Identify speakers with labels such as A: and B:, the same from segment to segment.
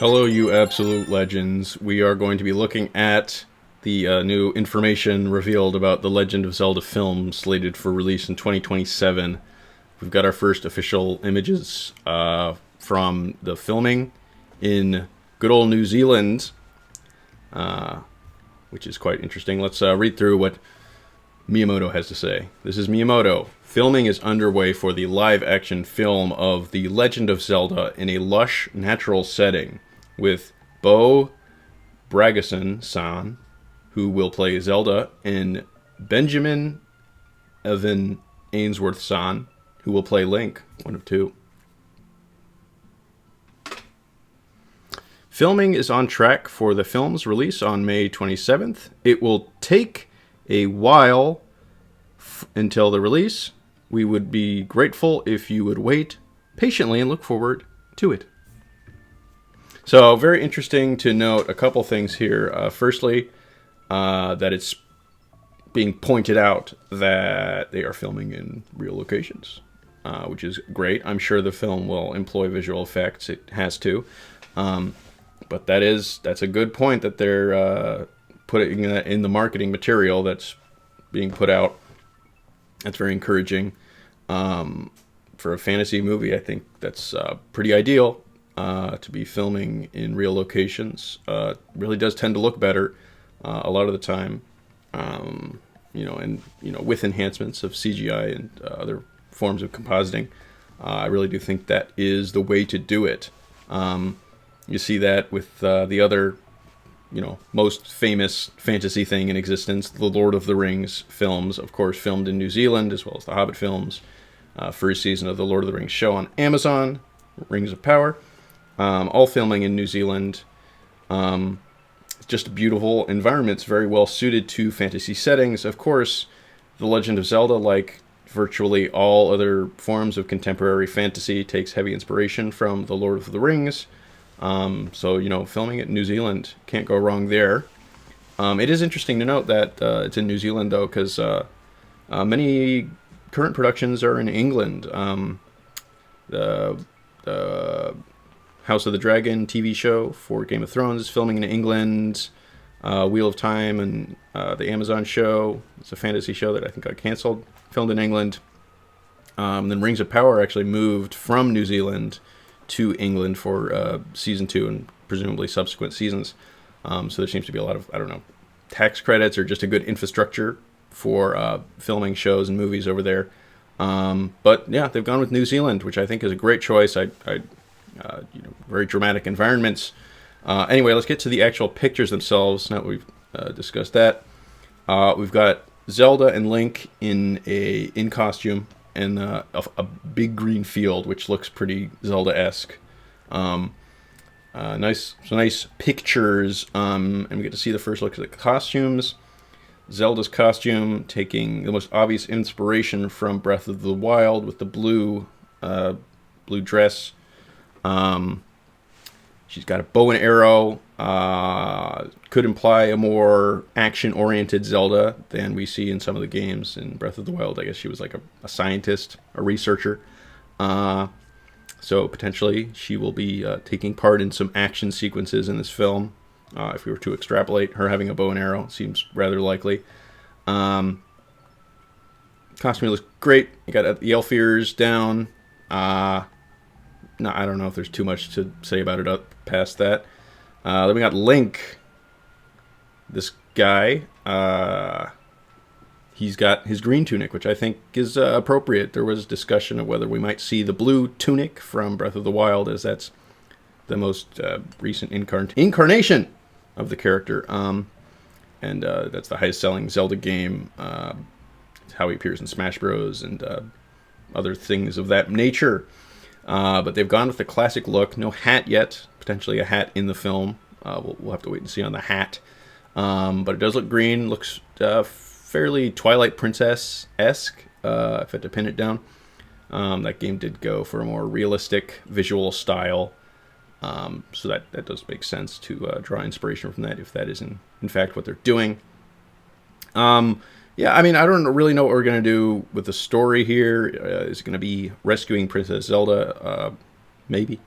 A: Hello, you absolute legends. We are going to be looking at the new information revealed about the Legend of Zelda film slated for release in 2027. We've got our first official images from the filming in good old New Zealand, which is quite interesting. Let's read through what Miyamoto has to say. This is Miyamoto. Filming is underway for the live-action film of The Legend of Zelda in a lush, natural setting, with Bo Bragason-san, who will play Zelda, and Benjamin Evan Ainsworth-san, who will play Link, one of two. Filming is on track for the film's release on May 27th. It will take a while until the release. We would be grateful if you would wait patiently and look forward to it. So, very interesting to note a couple things here. Firstly, that it's being pointed out that they are filming in real locations, which is great. I'm sure the film will employ visual effects. It has to. But that's a good point that they're putting that in the marketing material that's being put out. That's very encouraging. For a fantasy movie, I think that's pretty ideal to be filming in real locations. Really does tend to look better a lot of the time, with enhancements of CGI and other forms of compositing. I really do think that is the way to do it. You see that with the other, most famous fantasy thing in existence, the Lord of the Rings films, of course, filmed in New Zealand, as well as the Hobbit films. First season of the Lord of the Rings show on Amazon, Rings of Power, all filming in New Zealand. Just beautiful environments, very well suited to fantasy settings. Of course, The Legend of Zelda, like virtually all other forms of contemporary fantasy, takes heavy inspiration from the Lord of the Rings. So, filming it in New Zealand, can't go wrong there. It is interesting to note that it's in New Zealand, though, because many current productions are in England. The House of the Dragon TV show for Game of Thrones is filming in England. Wheel of Time and the Amazon show, it's a fantasy show that I think got canceled, filmed in England. Then Rings of Power actually moved from New Zealand to England for season 2 and presumably subsequent seasons. So there seems to be a lot of, tax credits or just a good infrastructure for filming shows and movies over there. But yeah, they've gone with New Zealand, which I think is a great choice. Very dramatic environments. Anyway, let's get to the actual pictures themselves. Now that we've discussed that, we've got Zelda and Link in costume in a big green field, which looks pretty Zelda-esque. Nice pictures, and we get to see the first look at the costumes. Zelda's costume taking the most obvious inspiration from Breath of the Wild with the blue dress. She's got a bow and arrow. Could imply a more action-oriented Zelda than we see in some of the games. In Breath of the Wild, I guess she was like a scientist, a researcher. So potentially she will be taking part in some action sequences in this film. If we were to extrapolate, her having a bow and arrow seems rather likely. Costume looks great. You got the elf ears down. No, I don't know if there's too much to say about it up past that. Then we got Link. This guy, he's got his green tunic, which I think is appropriate. There was discussion of whether we might see the blue tunic from Breath of the Wild, as that's the most recent incarnation of the character. And that's the highest selling Zelda game. It's how he appears in Smash Bros. And other things of that nature. But they've gone with the classic look. No hat yet. Potentially a hat in the film. We'll have to wait and see on the hat. But it does look green. Looks fairly Twilight Princess-esque, if I had to pin it down. That game did go for a more realistic visual style. So that does make sense to draw inspiration from that, if that is in fact what they're doing. Yeah, I mean, I don't really know what we're going to do with the story here. Is it going to be rescuing Princess Zelda? Maybe.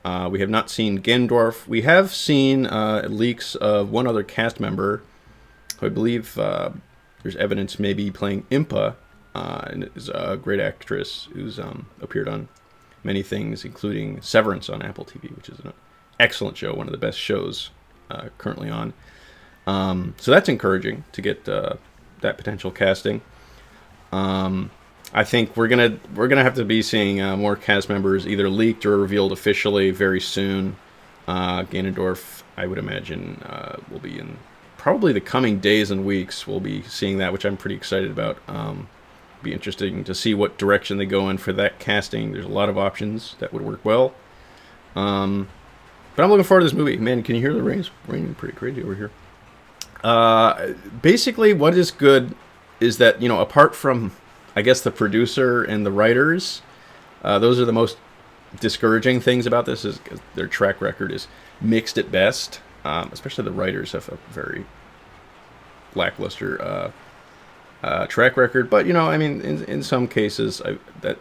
A: We have not seen Ganondorf. We have seen leaks of one other cast member who I believe there's evidence maybe playing Impa, and is a great actress who's appeared on many things, including Severance on Apple TV, which is an excellent show, one of the best shows currently on. So that's encouraging to get that potential casting. I think we're gonna have to be seeing more cast members either leaked or revealed officially very soon. Ganondorf, I would imagine, will be in probably the coming days and weeks. We'll be seeing that, which I'm pretty excited about. Be interesting to see what direction they go in for that casting. There's a lot of options that would work well. But I'm looking forward to this movie. Man, can you hear the rain? It's raining pretty crazy over here. Basically, what is good is that, apart from, I guess, the producer and the writers, those are the most discouraging things about this, is their track record is mixed at best. Especially the writers have a very lackluster track record. But, in some cases, that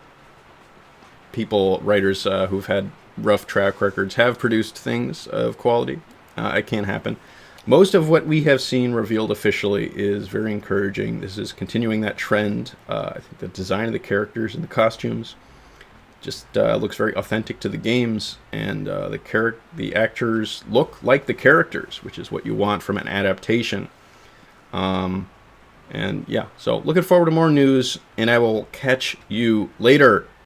A: writers who've had rough track records have produced things of quality. It can happen. Most of what we have seen revealed officially is very encouraging. This is continuing that trend. I think the design of the characters and the costumes just looks very authentic to the games, and the actors look like the characters, which is what you want from an adaptation. And yeah, so looking forward to more news, and I will catch you later.